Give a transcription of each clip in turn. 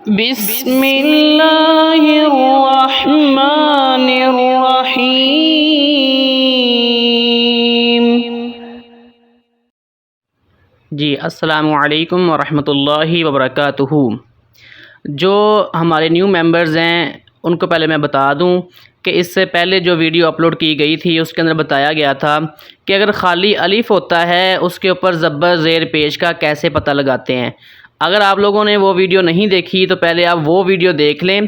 बिस्मिल्लाहिर्रहमानिर्रहीम। जी अस्सलामु अलैकुम वरहमतुल्लाहि वबरकातुहू। जो हमारे न्यू मेंबर्स हैं उनको पहले मैं बता दूं कि इससे पहले जो वीडियो अपलोड की गई थी उसके अंदर बताया गया था कि अगर ख़ाली अलिफ होता है उसके ऊपर ज़बर ज़ेर पेश का कैसे पता लगाते हैं। अगर आप लोगों ने वो वीडियो नहीं देखी तो पहले आप वो वीडियो देख लें,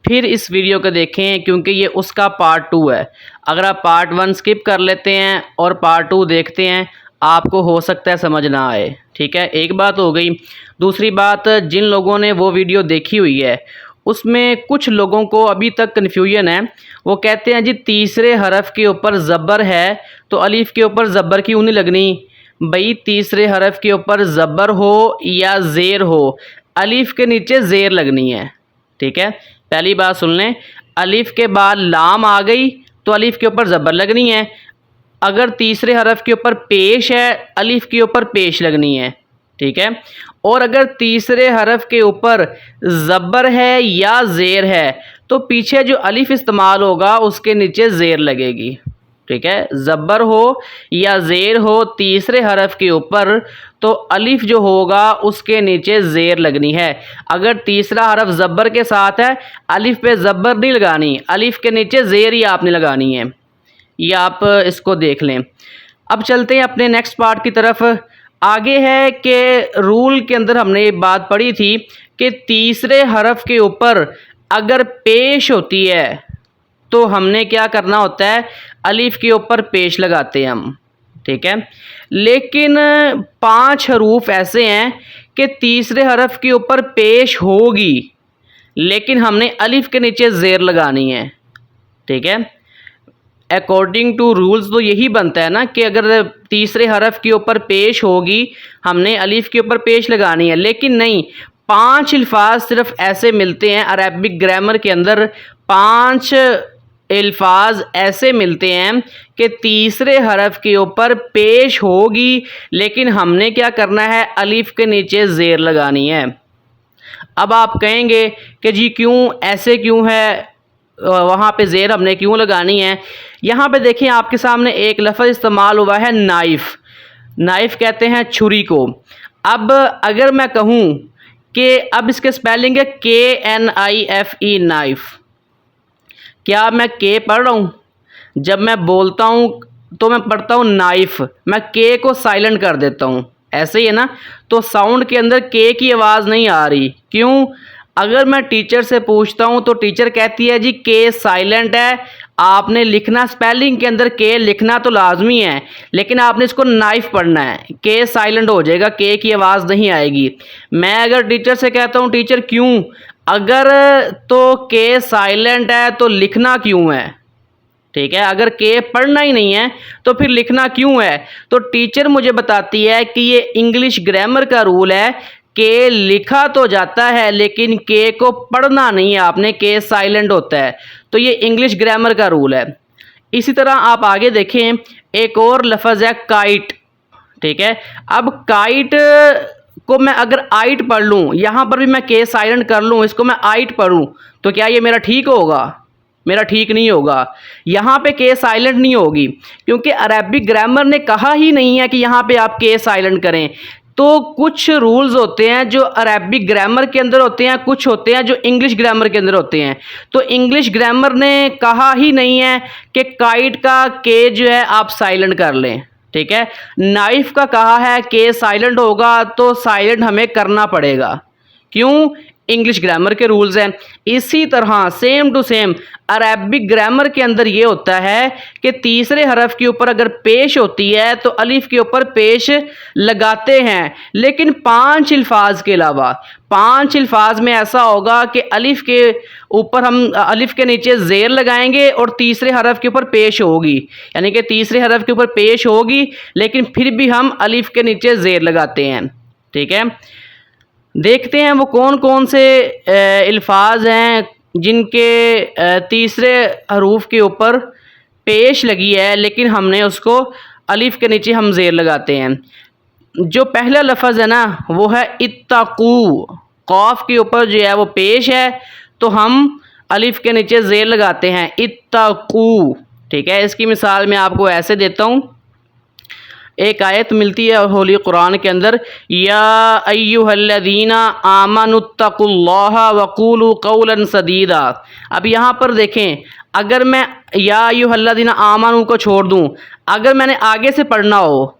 फिर इस वीडियो को देखें, क्योंकि ये उसका पार्ट 2 है। अगर आप पार्ट 1 स्किप कर लेते हैं और पार्ट 2 देखते हैं, आपको हो सकता है समझ ना आए। ठीक है, एक बात हो गई। दूसरी बात, जिन लोगों ने वो वीडियो देखी हुई है उसमें कुछ लोगों को अभी तक कन्फ्यूजन है। वो कहते हैं जी तीसरे हरफ के ऊपर ज़बर है तो अलिफ के ऊपर ज़बर क्यों नहीं लगनी। भाई तीसरे हरफ के ऊपर ज़बर हो या ज़ेर हो, अलिफ के नीचे ज़ेर लगनी है। ठीक है, पहली बात सुन लें, अलिफ के बाद लाम आ गई तो अलिफ के ऊपर ज़बर लगनी है। अगर तीसरे हरफ के ऊपर पेश है, अलिफ के ऊपर पेश लगनी है। ठीक है, और अगर तीसरे हरफ के ऊपर ज़बर है या ज़ेर है तो पीछे जो अलिफ इस्तेमाल होगा उसके नीचे ज़ेर लगेगी। ठीक है, ज़बर हो या ज़ेर हो तीसरे हरफ के ऊपर तो अलिफ जो होगा उसके नीचे ज़ेर लगनी है। अगर तीसरा हरफ ज़बर के साथ है, अलिफ पे ज़बर नहीं लगानी, अलिफ के नीचे ज़ेर ही आपने लगानी है। ये आप इसको देख लें। अब चलते हैं अपने नेक्स्ट पार्ट की तरफ। आगे है कि रूल के अंदर हमने ये बात पढ़ी थी कि तीसरे हरफ के ऊपर अगर पेश होती है तो हमने क्या करना होता है, अलिफ के ऊपर पेश लगाते हैं हम। ठीक है, लेकिन 5 हरूफ ऐसे हैं कि तीसरे हरफ के ऊपर पेश होगी लेकिन हमने अलिफ के नीचे ज़ेर लगानी है। ठीक है, अकॉर्डिंग टू रूल्स तो यही बनता है ना कि अगर तीसरे हरफ के ऊपर पेश होगी हमने अलिफ के ऊपर पेश लगानी है। लेकिन नहीं, 5 अल्फाज सिर्फ ऐसे मिलते हैं अरबिक ग्रामर के अंदर। 5 अल्फाज ऐसे मिलते हैं कि तीसरे हरफ के ऊपर पेश होगी लेकिन हमने क्या करना है, अलिफ के नीचे ज़ेर लगानी है। अब आप कहेंगे कि जी क्यों, ऐसे क्यों है, वहाँ पे ज़ेर हमने क्यों लगानी है। यहाँ पे देखें आपके सामने एक लफ्ज़ इस्तेमाल हुआ है नाइफ़। नाइफ़ कहते हैं छुरी को। अब अगर मैं कहूँ कि अब इसके स्पेलिंग है KNIFE नाइफ़, क्या मैं के पढ़ रहा हूँ? जब मैं बोलता हूँ तो मैं पढ़ता हूँ नाइफ़, मैं के को साइलेंट कर देता हूँ, ऐसे ही है ना। तो साउंड के अंदर के की आवाज़ नहीं आ रही। क्यों? अगर मैं टीचर से पूछता हूँ तो टीचर कहती है जी के साइलेंट है, आपने लिखना स्पेलिंग के अंदर के लिखना तो लाजमी है लेकिन आपने इसको नाइफ पढ़ना है, के साइलेंट हो जाएगा, के की आवाज़ नहीं आएगी। मैं अगर टीचर से कहता हूँ टीचर क्यों, अगर तो के साइलेंट है तो लिखना क्यों है। ठीक है, अगर के पढ़ना ही नहीं है तो फिर लिखना क्यों है। तो टीचर मुझे बताती है कि ये इंग्लिश ग्रामर का रूल है, के लिखा तो जाता है लेकिन के को पढ़ना नहीं है आपने, के साइलेंट होता है। तो ये इंग्लिश ग्रामर का रूल है। इसी तरह आप आगे देखें, एक और लफ्ज़ है काइट। ठीक है, अब काइट को मैं अगर आइट पढ़ लूँ, यहाँ पर भी मैं के साइलेंट कर लूँ, इसको मैं आइट पढ़ूँ तो क्या ये मेरा ठीक होगा? मेरा ठीक नहीं होगा। यहाँ पे के साइलेंट नहीं होगी क्योंकि अरबिक ग्रामर ने कहा ही नहीं है कि यहाँ पे आप के साइलेंट करें। तो कुछ रूल्स होते हैं जो अरबिक ग्रामर के अंदर होते हैं, कुछ होते हैं जो इंग्लिश ग्रामर के अंदर होते हैं। तो इंग्लिश ग्रामर ने कहा ही नहीं है कि काइट का के जो है आप साइलेंट कर लें। ठीक है, नाइफ का कहा है के साइलेंट होगा तो साइलेंट हमें करना पड़ेगा। क्यों? इंग्लिश ग्रामर के रूल्स हैं। इसी तरह same to same Arabic grammar के अंदर ये होता है कि तीसरे हरफ के ऊपर अगर पेश होती है तो अलिफ के ऊपर पेश लगाते हैं, लेकिन 5 अल्फाज के अलावा 5 अल्फाज में ऐसा होगा कि अलिफ के ऊपर हम अलिफ के नीचे ज़ेर लगाएंगे और तीसरे हरफ के ऊपर पेश होगी, यानी कि तीसरे हरफ के ऊपर पेश होगी लेकिन फिर भी हम अलिफ के नीचे ज़ेर लगाते हैं। ठीक है, देखते हैं वो कौन कौन से अल्फाज हैं जिनके तीसरे हरूफ के ऊपर पेश लगी है लेकिन हमने उसको अलिफ के नीचे हम ज़ेर लगाते हैं। जो पहला लफ्ज़ है ना वो है इत्तकू। कॉफ के ऊपर जो है वो पेश है तो हम अलिफ के नीचे ज़ेर लगाते हैं, इत्तकू। ठीक है, इसकी मिसाल मैं आपको ऐसे देता हूँ। एक आयत मिलती है होली कुरान के अंदर, या अय्युहल्लज़ीना आमनुत्तकुल्लाह वक़ूलू क़ौलन सदीदा। अब यहाँ पर देखें, अगर मैं या अय्युहल्लज़ीना आमनु को छोड़ दूँ, अगर मैंने आगे से पढ़ना हो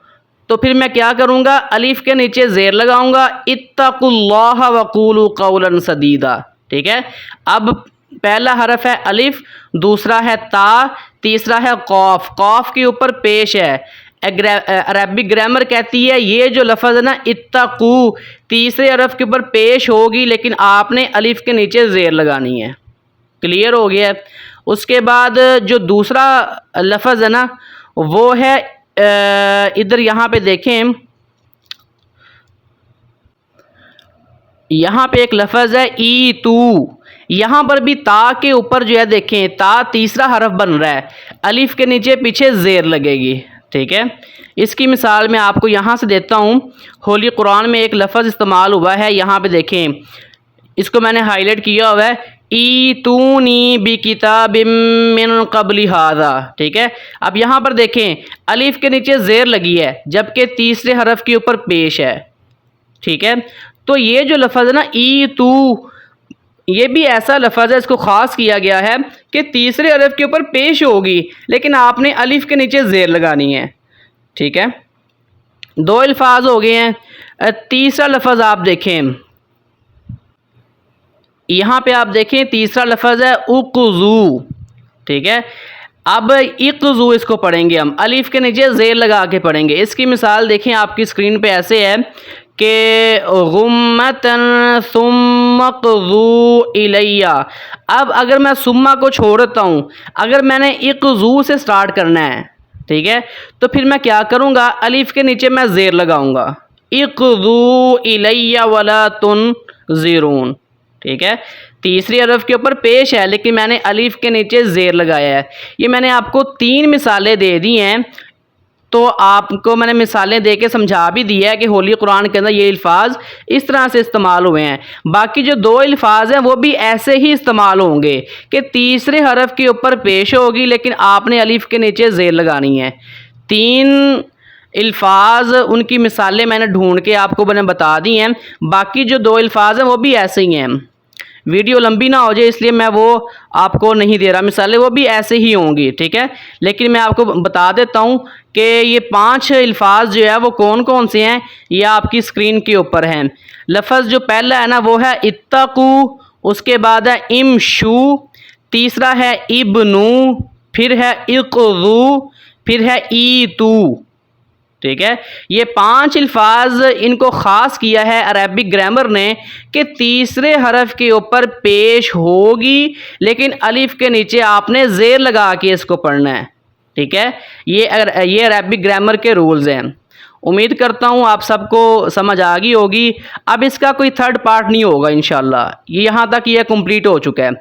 तो फिर मैं क्या करूँगा, अलिफ के नीचे ज़ेर लगाऊँगा, इत्तकुल्लाह वक़ूलू क़ौलन सदीदा। ठीक है, अब पहला हरफ है अलिफ, दूसरा है ता, तीसरा है कॉफ। कॉफ के ऊपर पेश है। अरबिक ग्रामर कहती है ये जो लफ्ज़ है ना इत्तकू, तीसरे हरफ के ऊपर पेश होगी लेकिन आपने अलिफ के नीचे ज़ेर लगानी है। क्लियर हो गया है। उसके बाद जो दूसरा लफ्ज़ है ना वो है इधर यहाँ पे देखें, यहाँ पे एक लफ्ज़ है ई तू। यहाँ पर भी ता के ऊपर जो है देखें, ता तीसरा हरफ बन रहा है, अलिफ के नीचे पीछे ज़ेर लगेगी। ठीक है, इसकी मिसाल मैं आपको यहाँ से देता हूँ। होली कुरान में एक लफ्ज़ इस्तेमाल हुआ है, यहाँ पे देखें, इसको मैंने हाईलाइट किया हुआ है, ईतूनी बि किताबिम मिन क़ब्लि हाज़ा। ठीक है, अब यहाँ पर देखें अलिफ के नीचे ज़ेर लगी है जबकि तीसरे हरफ के ऊपर पेश है। ठीक है, तो ये जो लफ्ज़ है ना ई तू, ये भी ऐसा लफ्ज़ है, इसको ख़ास किया गया है कि तीसरे हरफ के ऊपर पेश होगी लेकिन आपने अलिफ के नीचे ज़ेर लगानी है। ठीक है, दो अल्फाज हो गए हैं। तीसरा लफ्ज़ आप देखें, यहाँ पे आप देखें तीसरा लफ्ज़ है उक़ज़ू। ठीक है, अब इक़ज़ू इसको पढ़ेंगे हम, अलिफ के नीचे ज़ेर लगा के पढ़ेंगे। इसकी मिसाल देखें आपकी स्क्रीन पे ऐसे है कि गुम्मतन सुम्मा क़ज़ू इलैया। अब अगर मैं सुम्मा को छोड़ता हूँ, अगर मैंने इक़ज़ू से स्टार्ट करना है, ठीक है, तो फिर मैं क्या करूँगा, अलिफ के नीचे मैं ज़ेर लगाऊँगा, इक़ज़ू इलैया वला तुनज़िरून। ठीक है, तीसरी हरफ के ऊपर पेश है लेकिन मैंने अलिफ के नीचे ज़ेर लगाया है। ये मैंने आपको 3 मिसालें दे दी हैं, तो आपको मैंने मिसालें दे के समझा भी दिया है कि होली कुरान के अंदर ये अल्फाज इस तरह से इस्तेमाल हुए हैं। बाकी जो 2 अल्फाज हैं वो भी ऐसे ही इस्तेमाल होंगे कि तीसरे हरफ के ऊपर पेश होगी लेकिन आपने अलिफ के नीचे ज़ेर लगानी है। 3 अल्फाज, उनकी मिसालें मैंने ढूंढ के आपको मैंने बता दी हैं। बाकी जो 2 अल्फाज हैं वो भी ऐसे ही हैं। वीडियो लंबी ना हो जाए इसलिए मैं वो आपको नहीं दे रहा, मिसालें वो भी ऐसे ही होंगी। ठीक है, लेकिन मैं आपको बता देता हूँ कि ये 5 अल्फाज जो है वो कौन कौन से हैं, ये आपकी स्क्रीन के ऊपर हैं। लफ्ज़ जो पहला है ना वो है इत्तकू, उसके बाद है इमशू, तीसरा है इब्नू, फिर है इक़ज़ू, फिर है ईतू। ठीक है, ये 5 अल्फाज इनको ख़ास किया है अरबिक ग्रामर ने कि तीसरे हरफ के ऊपर पेश होगी लेकिन अलिफ के नीचे आपने ज़ेर लगा के इसको पढ़ना है। ठीक है, ये अरबिक ग्रामर के रूल्स हैं। उम्मीद करता हूँ आप सबको समझ आ गई होगी। अब इसका कोई थर्ड पार्ट नहीं होगा इंशाल्लाह, ये यहाँ तक ये कंप्लीट हो चुका है।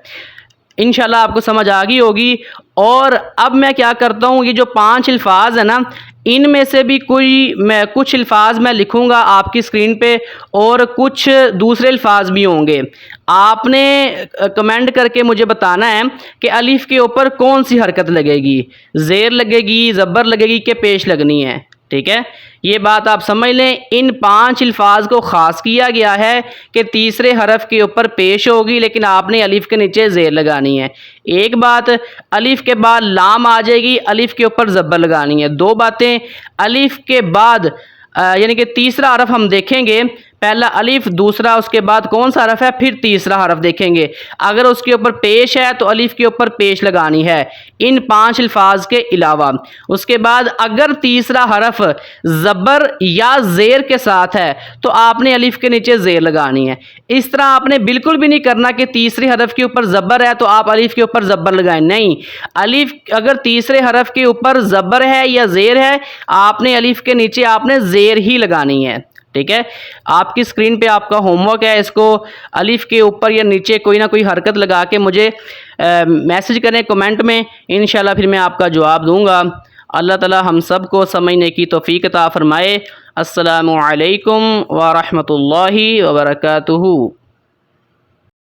इंशाल्लाह आपको समझ आ गई होगी। और अब मैं क्या करता हूँ, ये जो 5 अल्फाज है ना, इनमें से भी कुछ अल्फाज मैं लिखूँगा आपकी स्क्रीन पे और कुछ दूसरे अल्फाज भी होंगे। आपने कमेंट करके मुझे बताना है कि अलिफ के ऊपर कौन सी हरकत लगेगी, ज़ेर लगेगी, ज़बर लगेगी कि पेश लगनी है। ठीक है, ये बात आप समझ लें। इन 5 अल्फाज को ख़ास किया गया है कि तीसरे हरफ के ऊपर पेश होगी लेकिन आपने अलिफ के नीचे ज़ेर लगानी है। एक बात, अलिफ के बाद लाम आ जाएगी, अलिफ के ऊपर ज़बर लगानी है। 2 बातें, अलिफ के बाद यानी कि तीसरा हरफ हम देखेंगे, पहला अलिफ, दूसरा उसके बाद कौन सा हरफ है, फिर तीसरा हरफ देखेंगे। अगर उसके ऊपर पेश है तो अलिफ के ऊपर पेश लगानी है इन 5 अल्फाज के अलावा। उसके बाद अगर तीसरा हरफ ज़बर या ज़ेर के साथ है तो आपने अलिफ के नीचे ज़ेर लगानी है। इस तरह आपने बिल्कुल भी नहीं करना कि तीसरे हरफ के ऊपर ज़बर है तो आप अलिफ के ऊपर ज़बर लगाएं, नहीं। अलिफ अगर तीसरे हरफ के ऊपर ज़बर है या ज़ेर है, आपने अलिफ के नीचे आपने ज़ेर ही लगानी है। ठीक है, आपकी स्क्रीन पे आपका होमवर्क है, इसको अलिफ के ऊपर या नीचे कोई ना कोई हरकत लगा के मुझे मैसेज करें कमेंट में, इंशाल्लाह फिर मैं आपका जवाब दूंगा। अल्लाह ताला हम सब को समझने की तौफीक अता फरमाए। अस्सलामु अलैकुम व रहमतुल्लाहि व बरकातुहू।